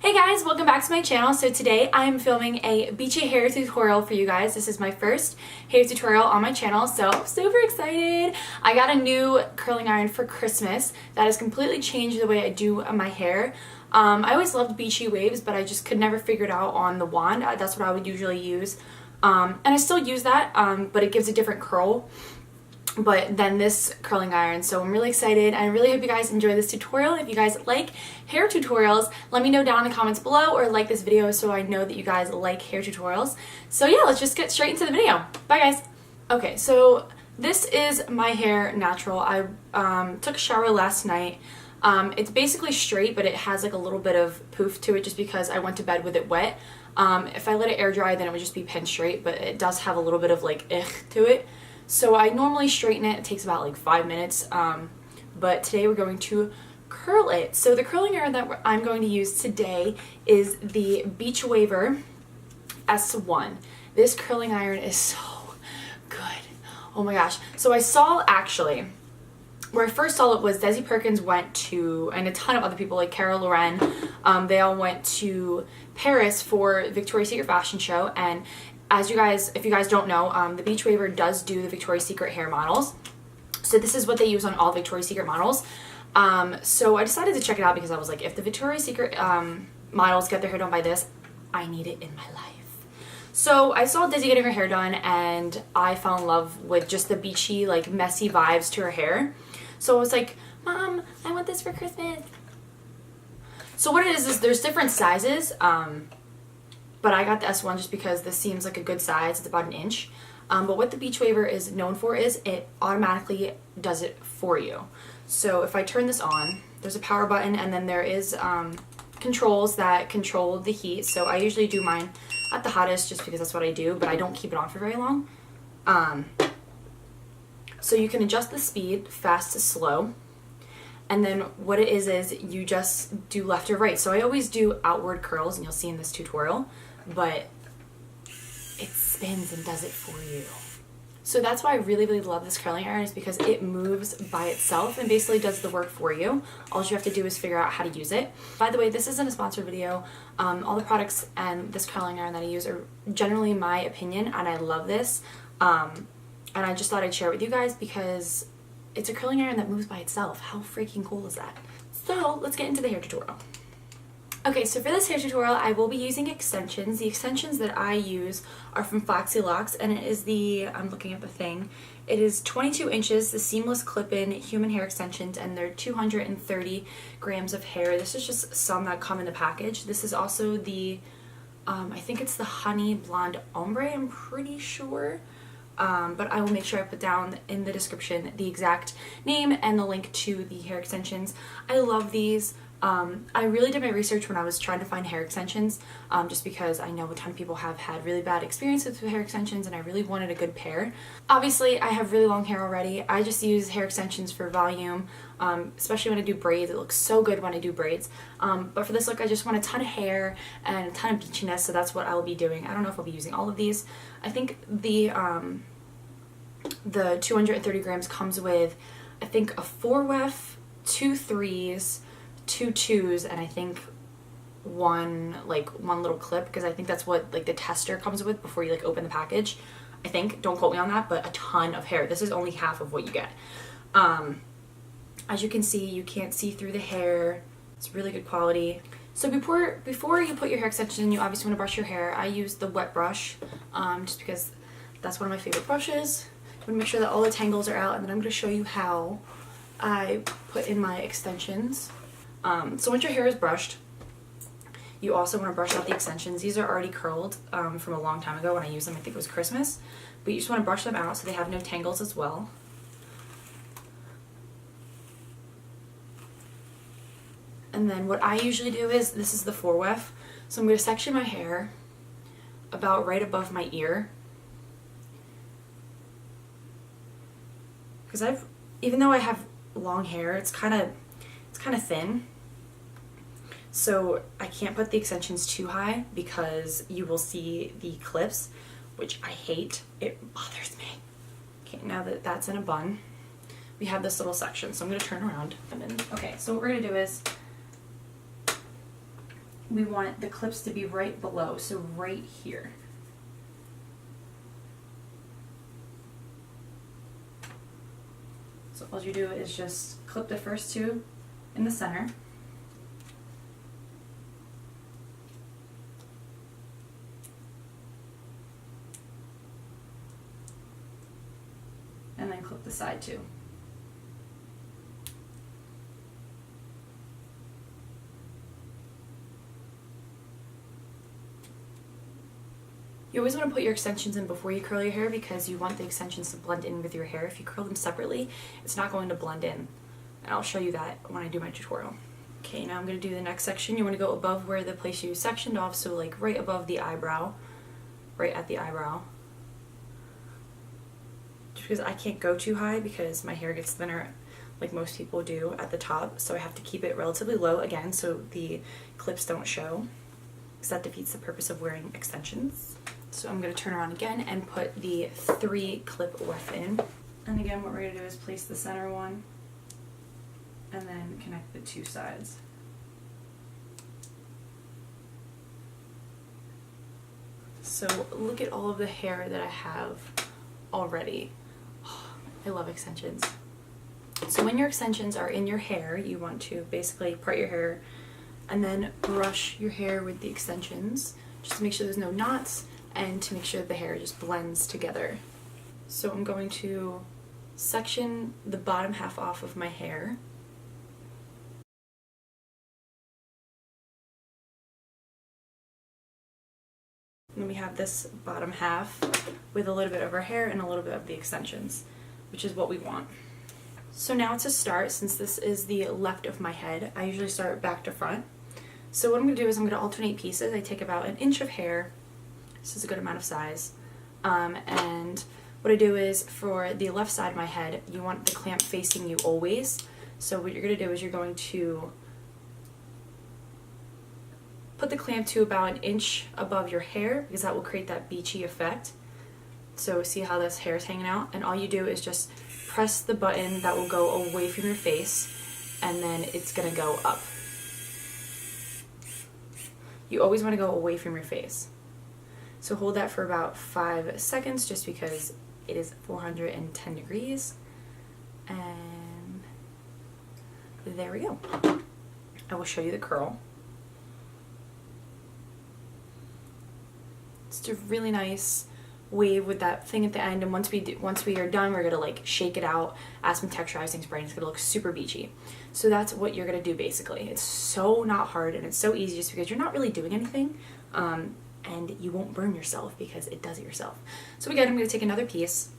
Hey guys, welcome back to my channel. So today I am filming a Beachy hair tutorial for you guys. This is my first hair tutorial on my channel, so I'm super excited. I got a new curling iron for Christmas that has completely changed the way I do my hair. I always loved Beachy Waves, but I just could never figure it out on the wand. That's what I would usually use. And I still use that, but it gives a different curl than this curling iron. So I'm really excited. I really hope you guys enjoy this tutorial. If you guys like hair tutorials, let me know down in the comments below, or like this video so I know that you guys like hair tutorials. So yeah, let's just get straight into the video. Bye guys. Okay, so this is my hair natural. I took a shower last night. It's basically straight, but it has like a little bit of poof to it just because I went to bed with it wet. If I let it air dry, then it would just be pin straight, but it does have a little bit of like to it. So I normally straighten it. It takes about like 5 minutes, but today we're going to curl it. So the curling iron that I'm going to use today is the Beachwaver S1. This curling iron is so good. Oh my gosh. So I saw, actually, where I first saw it was Desi Perkins went to, and a ton of other people like Cara Loren, they all went to Paris for Victoria's Secret fashion show, and if you guys don't know, the Beachwaver does do the Victoria's Secret hair models. So this is what they use on all Victoria's Secret models. So I decided to check it out because I was like, if the Victoria's Secret models get their hair done by this, I need it in my life. So I saw Dizzy getting her hair done and I fell in love with just the beachy, like messy vibes to her hair. So I was like, Mom, I want this for Christmas. So what it is there's different sizes. But I got the S1 just because this seems like a good size. It's about 1 inch. But what the Beachwaver is known for is it automatically does it for you. So if I turn this on, there's a power button, and then there is controls that control the heat. So I usually do mine at the hottest just because that's what I do, but I don't keep it on for very long. So you can adjust the speed, fast to slow. And then what it is you just do left or right. So I always do outward curls, and you'll see in this tutorial, but it spins and does it for you. So that's why I really, really love this curling iron, is because it moves by itself and basically does the work for you. All you have to do is figure out how to use it. By the way, this isn't a sponsored video. All the products and this curling iron that I use are generally my opinion, and I love this. And I just thought I'd share it with you guys because it's a curling iron that moves by itself. How freaking cool is that? So let's get into the hair tutorial. Okay, so for this hair tutorial, I will be using extensions. The extensions that I use are from Foxy Locks, and it is I'm looking at the thing, it is 22 inches, the seamless clip-in human hair extensions, and they're 230 grams of hair. This is just some that come in the package. This is also the, I think it's the Honey Blonde Ombre, I'm pretty sure. But I will make sure I put down in the description the exact name and the link to the hair extensions. I love these. I really did my research when I was trying to find hair extensions, just because I know a ton of people have had really bad experiences with hair extensions, and I really wanted a good pair. Obviously, I have really long hair already. I just use hair extensions for volume, especially when I do braids. It looks so good when I do braids. But for this look, I just want a ton of hair and a ton of beachiness, so that's what I'll be doing. I don't know if I'll be using all of these. I think the 230 grams comes with, I think, a 4-wef, 2 3s, 2 2s, and I think one little clip, because I think that's what like the tester comes with before you like open the package. I think, don't quote me on that, but a ton of hair. This is only half of what you get. As you can see, you can't see through the hair. It's really good quality. So before you put your hair extension in, you obviously want to brush your hair. I use the wet brush, just because that's one of my favorite brushes. I'm going to make sure that all the tangles are out, and then I'm going to show you how I put in my extensions. So once your hair is brushed, you also want to brush out the extensions. These are already curled from a long time ago when I used them. I think it was Christmas. But you just want to brush them out so they have no tangles as well. And then what I usually do is, this is the 4-wef. So I'm going to section my hair about right above my ear. Because even though I have long hair, it's kind of thin. So I can't put the extensions too high because you will see the clips, which I hate. It bothers me. Okay, now that that's in a bun, we have this little section. So I'm going to turn around. Okay, so what we're going to do is we want the clips to be right below, so right here. So all you do is just clip the first two in the center. And then clip the side too. You always want to put your extensions in before you curl your hair because you want the extensions to blend in with your hair. If you curl them separately, it's not going to blend in. And I'll show you that when I do my tutorial. Okay, now I'm going to do the next section. You want to go above where the place you sectioned off, so like right above the eyebrow, right at the eyebrow. Just because I can't go too high because my hair gets thinner like most people do at the top, so I have to keep it relatively low again so the clips don't show, because that defeats the purpose of wearing extensions. So I'm going to turn around again and put the 3 clip width in. And again, what we're going to do is place the center one and then connect the 2 sides. So look at all of the hair that I have already. Oh, I love extensions. So when your extensions are in your hair, you want to basically part your hair and then brush your hair with the extensions just to make sure there's no knots and to make sure that the hair just blends together. So I'm going to section the bottom half off of my hair. And then we have this bottom half with a little bit of our hair and a little bit of the extensions, which is what we want. So now to start, since this is the left of my head, I usually start back to front. So what I'm going to do is I'm going to alternate pieces. I take about 1 inch of hair. This is a good amount of size. And what I do is for the left side of my head, you want the clamp facing you always. So what you're going to do is you're going to put the clamp to about 1 inch above your hair because that will create that beachy effect. So see how this hair is hanging out? And all you do is just press the button that will go away from your face, and then it's going to go up. You always want to go away from your face. So hold that for about 5 seconds just because it is 410 degrees. And there we go. I will show you the curl. It's a really nice wave with that thing at the end, and once we are done, we're gonna like shake it out, add some texturizing spray, and it's gonna look super beachy. So that's what you're gonna do basically. It's so not hard and it's so easy just because you're not really doing anything, and you won't burn yourself because it does it yourself. So again, I'm gonna take another piece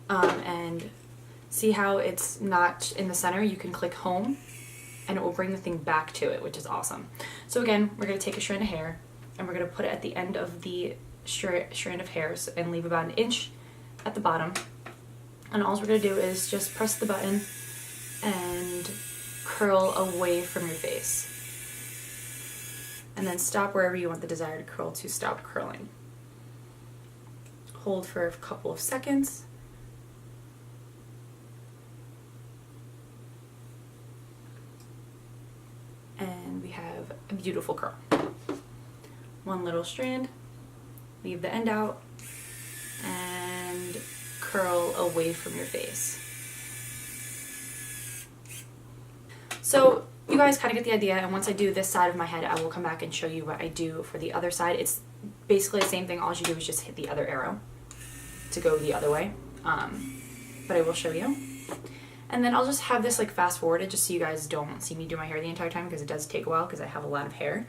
and see how it's not in the center. You can click home and it will bring the thing back to it, which is awesome. So again, we're gonna take a strand of hair and we're gonna put it at the end of the strand of hairs and leave about 1 inch at the bottom. And all we're going to do is just press the button and curl away from your face. And then stop wherever you want the desired curl to stop curling. Hold for a couple of seconds. And we have a beautiful curl. One little strand. Leave the end out and curl away from your face. So you guys kind of get the idea, and once I do this side of my head, I will come back and show you what I do for the other side. It's basically the same thing. All you do is just hit the other arrow to go the other way, but I will show you. And then I'll just have this like fast forwarded just so you guys don't see me do my hair the entire time because it does take a while because I have a lot of hair.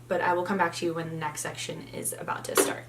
But I will come back to you when the next section is about to start.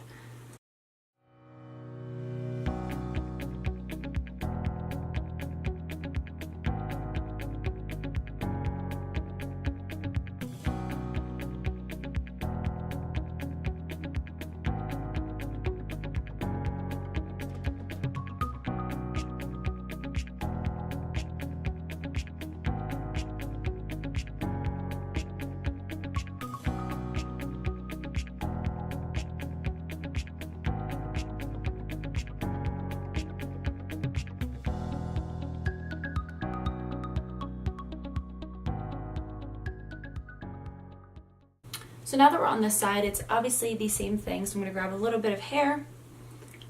So now that we're on this side, it's obviously the same thing. So I'm going to grab a little bit of hair,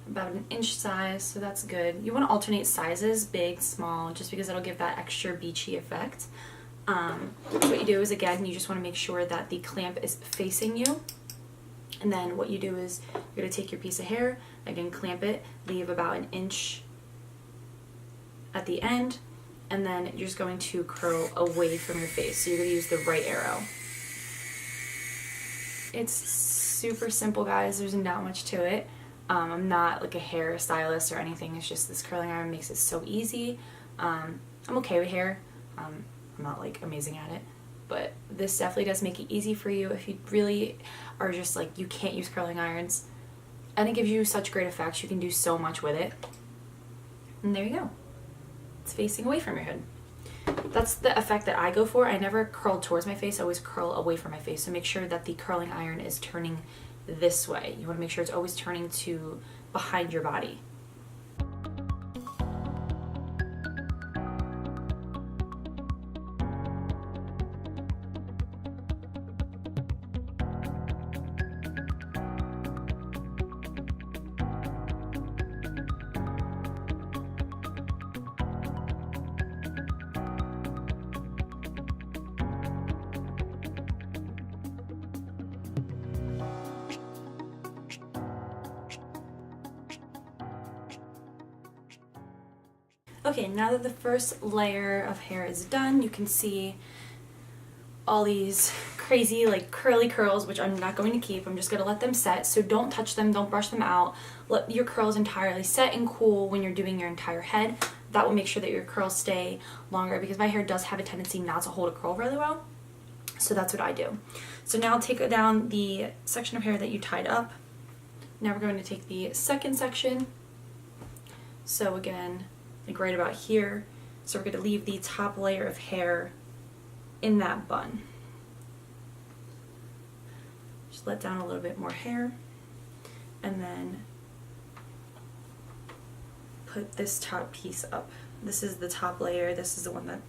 about an inch size, so that's good. You want to alternate sizes, big, small, just because it'll give that extra beachy effect. What you do is, again, you just want to make sure that the clamp is facing you. And then what you do is you're going to take your piece of hair, again, clamp it, leave about an inch at the end, and then you're just going to curl away from your face. So you're going to use the right arrow. It's super simple, guys. There's not much to it. I'm not like a hair stylist or anything. It's just this curling iron makes it so easy. I'm okay with hair. I'm not like amazing at it, but this definitely does make it easy for you if you really are just like, you can't use curling irons. And it gives you such great effects. You can do so much with it. And there you go. It's facing away from your head. That's the effect that I go for. I never curl towards my face, I always curl away from my face. So make sure that the curling iron is turning this way. You want to make sure it's always turning to behind your body. Okay, now that the first layer of hair is done, you can see all these crazy like curly curls, which I'm not going to keep. I'm just going to let them set. So don't touch them, don't brush them out. Let your curls entirely set and cool when you're doing your entire head. That will make sure that your curls stay longer, because my hair does have a tendency not to hold a curl really well. So that's what I do. So now take down the section of hair that you tied up. Now we're going to take the second section. So again, like right about here. So we're going to leave the top layer of hair in that bun. Just let down a little bit more hair, and then put this top piece up. This is the top layer. This is the one that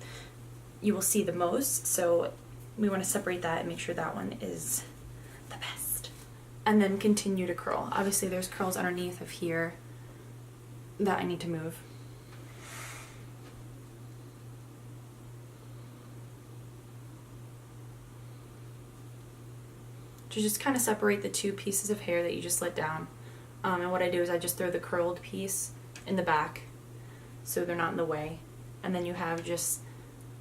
you will see the most. So we want to separate that and make sure that one is the best. And then continue to curl. Obviously there's curls underneath of here that I need to move. To just kind of separate the two pieces of hair that you just let down. And what I do is I just throw the curled piece in the back so they're not in the way. And then you have just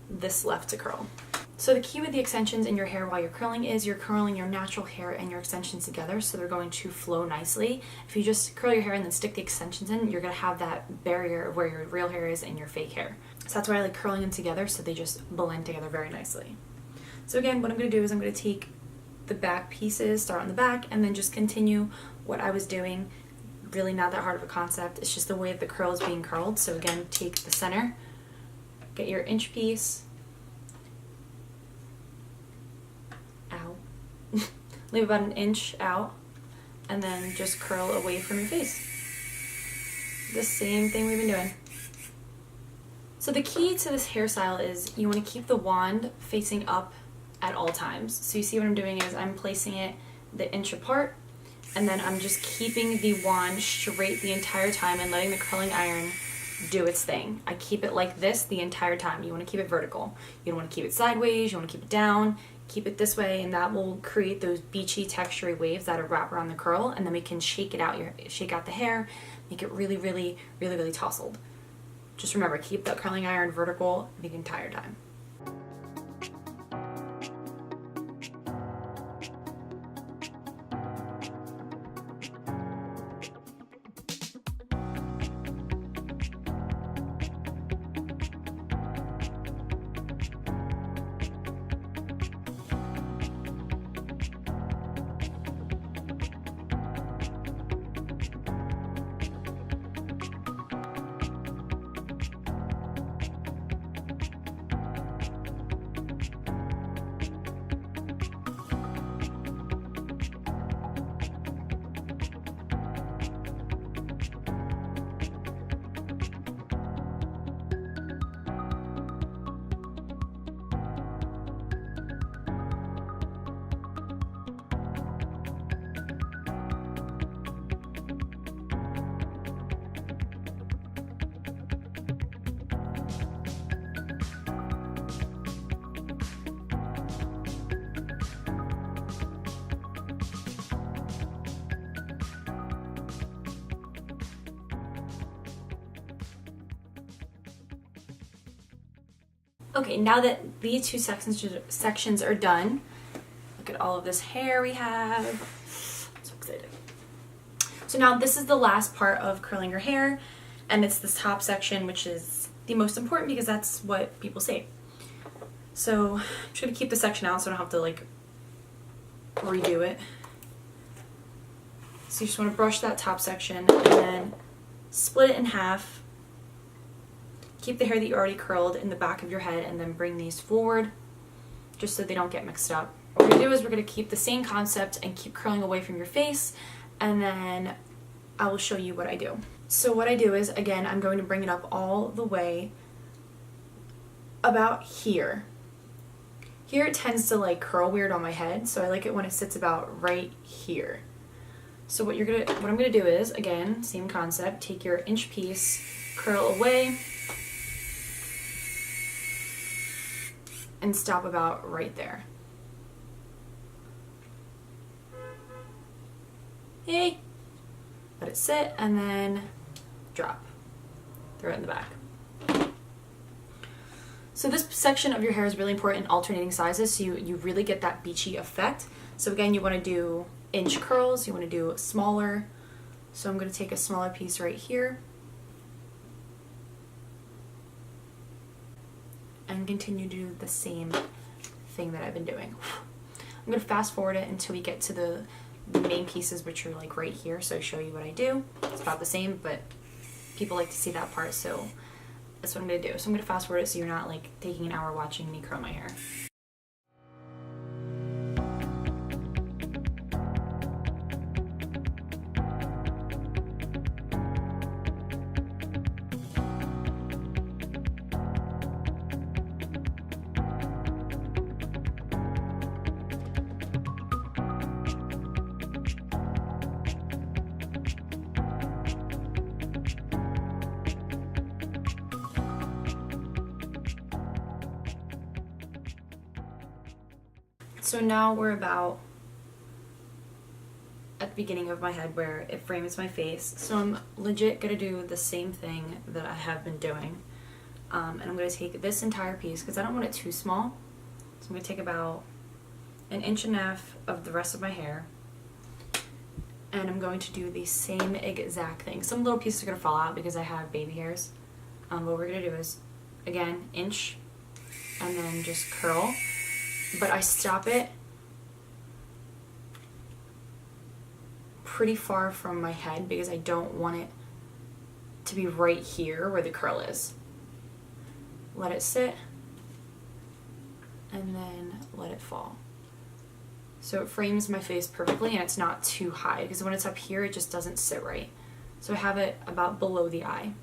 this left to curl. So the key with the extensions in your hair while you're curling is you're curling your natural hair and your extensions together, so they're going to flow nicely. If you just curl your hair and then stick the extensions in, you're going to have that barrier of where your real hair is and your fake hair. So that's why I like curling them together, so they just blend together very nicely. So again, what I'm going to do is I'm going to take the back pieces, start on the back, and then just continue what I was doing. Really not that hard of a concept. It's just the way the curl is being curled. So again, take the center, get your inch piece, leave about an inch out, and then just curl away from your face. The same thing we've been doing. So the key to this hairstyle is you want to keep the wand facing up at all times. So you see what I'm doing is I'm placing it the inch apart, and then I'm just keeping the wand straight the entire time and letting the curling iron do its thing. I keep it like this the entire time. You want to keep it vertical. You don't want to keep it sideways, you want to keep it down. Keep it this way, and that will create those beachy textury waves that are wrapped around the curl, and then we can shake it out, shake out the hair, make it really, really, really, really tousled. Just remember, keep that curling iron vertical the entire time. Okay, now that these two sections are done, look at all of this hair we have. I'm so excited. So now this is the last part of curling your hair, and it's this top section, which is the most important because that's what people say. So I'm just gonna keep the section out so I don't have to like redo it. So you just want to brush that top section and then split it in half. Keep the hair that you already curled in the back of your head and then bring these forward just so they don't get mixed up. What we're going to do is we're going to keep the same concept and keep curling away from your face, and then I will show you what I do. So what I do is, again, I'm going to bring it up all the way about here. Here it tends to like curl weird on my head, so I like it when it sits about right here. So what I'm gonna do is, again, same concept, take your inch piece, curl away, and stop about right there. Hey! Let it sit, and then drop. Throw it in the back. So this section of your hair is really important in alternating sizes, so you really get that beachy effect. So again, you want to do inch curls, you want to do smaller. So I'm going to take a smaller piece right here and continue to do the same thing that I've been doing. I'm going to fast forward it until we get to the main pieces, which are like right here, so I show you what I do. It's about the same, but people like to see that part, so that's what I'm going to do. So I'm going to fast forward it so you're not like taking an hour watching me curl my hair. So now we're about at the beginning of my head where it frames my face. So I'm legit gonna do the same thing that I have been doing. And I'm gonna take this entire piece because I don't want it too small. So I'm gonna take about 1.5 inches of the rest of my hair. And I'm going to do the same exact thing. Some little pieces are gonna fall out because I have baby hairs. What we're gonna do is, again, inch, and then just curl. But I stop it pretty far from my head because I don't want it to be right here where the curl is. Let it sit and then let it fall. So it frames my face perfectly and it's not too high because when it's up here it just doesn't sit right. So I have it about below the eye.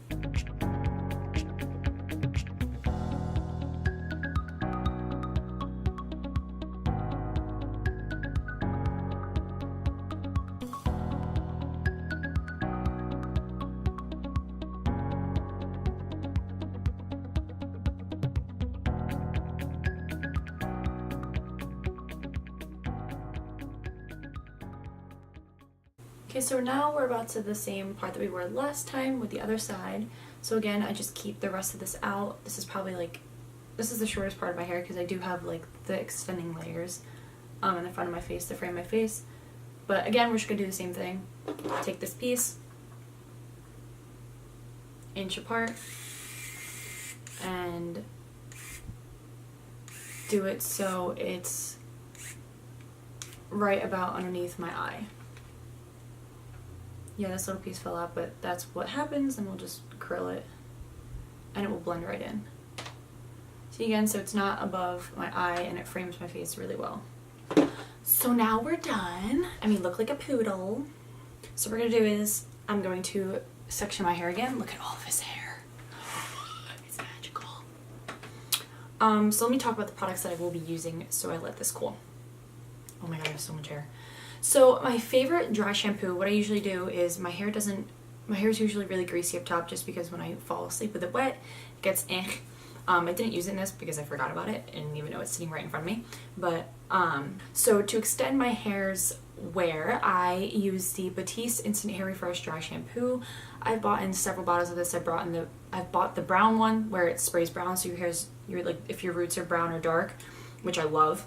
Okay, so now we're about to the same part that we were last time with the other side. So again, I just keep the rest of this out. This is probably like, this is the shortest part of my hair because I do have like the extending layers in the front of my face to frame my face. But again, we're just gonna do the same thing. Take this piece, inch apart, and do it so it's right about underneath my eye. Yeah, this little piece fell out, but that's what happens, and we'll just curl it, and it will blend right in. See again, so it's not above my eye, and it frames my face really well. So now we're done. I mean, look like a poodle. So what we're gonna do is, I'm going to section my hair again. Look at all of his hair. It's magical. So let me talk about the products that I will be using so I let this cool. Oh my god, I have so much hair. So my favorite dry shampoo, what I usually do is my hair is usually really greasy up top just because when I fall asleep with it wet, it gets eh. I didn't use it in this because I forgot about it and even though it's sitting right in front of me. But so to extend my hair's wear, I use the Batiste Instant Hair Refresh Dry Shampoo. I've bought in several bottles of this. I've bought the brown one where it sprays brown so your hair's if your roots are brown or dark, which I love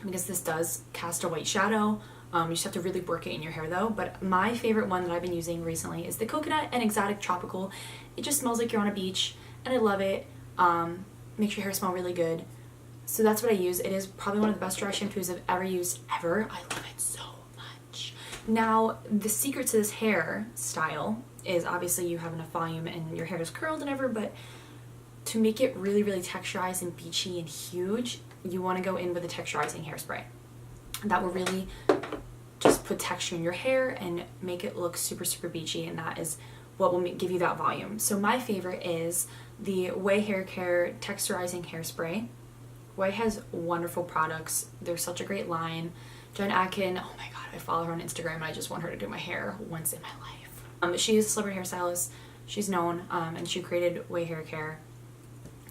because this does cast a white shadow. You just have to really work it in your hair though. But my favorite one that I've been using recently is the Coconut and Exotic Tropical. It just smells like you're on a beach and I love it. Makes your hair smell really good. So that's what I use. It is probably one of the best dry shampoos I've ever used ever. I love it so much. Now, the secret to this hair style is obviously you have enough volume and your hair is curled and everything, but to make it really, really texturized and beachy and huge, you want to go in with a texturizing hairspray. That will really just put texture in your hair and make it look super, super beachy, and that is what will give you that volume. So my favorite is the Ouai Haircare Texturizing Hairspray. Ouai has wonderful products. They're such a great line. Jen Atkin, oh my god, I follow her on Instagram and I just want her to do my hair once in my life. She is a celebrity hairstylist. She's known, and she created Ouai Haircare.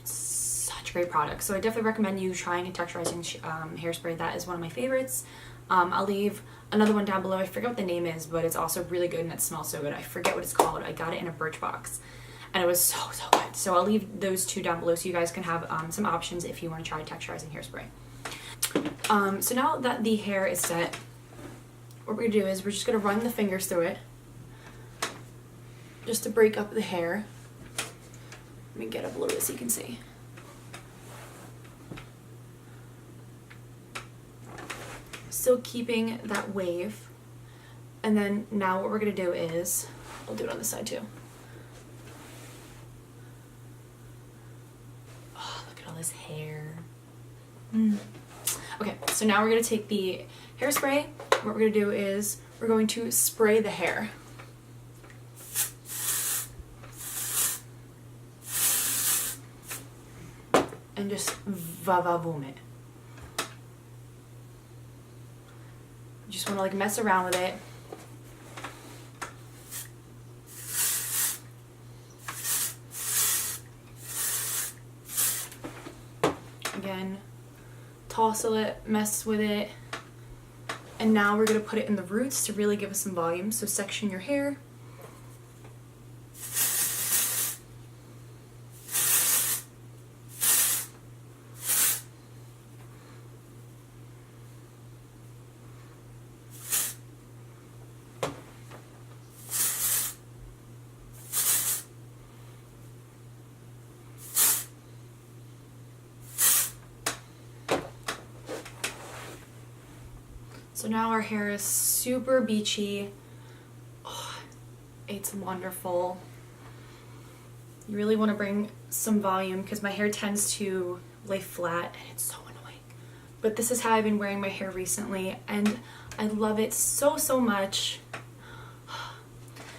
Such a great product. So I definitely recommend you trying a texturizing hairspray. That is one of my favorites. I'll leave another one down below. I forget what the name is, but it's also really good and it smells so good. I forget what it's called. I got it in a Birchbox and it was so, so good. So I'll leave those two down below so you guys can have some options if you want to try texturizing hairspray. So now that the hair is set, what we're going to do is we're just going to run the fingers through it just to break up the hair. Let me get up a little bit so you can see. Still keeping that wave. And then now what we're going to do is, I'll do it on this side too. Oh, look at all this hair. Okay, so now we're going to take the hairspray. What we're going to do is we're going to spray the hair. And just va-va-voom it. You just want to like mess around with it. Again, tousle it, mess with it. And now we're going to put it in the roots to really give us some volume. So section your hair. So now our hair is super beachy. Oh, it's wonderful. You really want to bring some volume because my hair tends to lay flat and it's so annoying. But this is how I've been wearing my hair recently and I love it so, so much.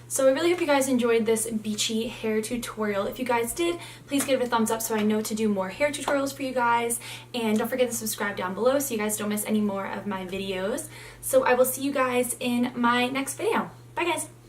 So I really hope you guys enjoyed this beachy hair tutorial. If you guys did, please give it a thumbs up so I know to do more hair tutorials for you guys. And don't forget to subscribe down below so you guys don't miss any more of my videos. So I will see you guys in my next video. Bye guys!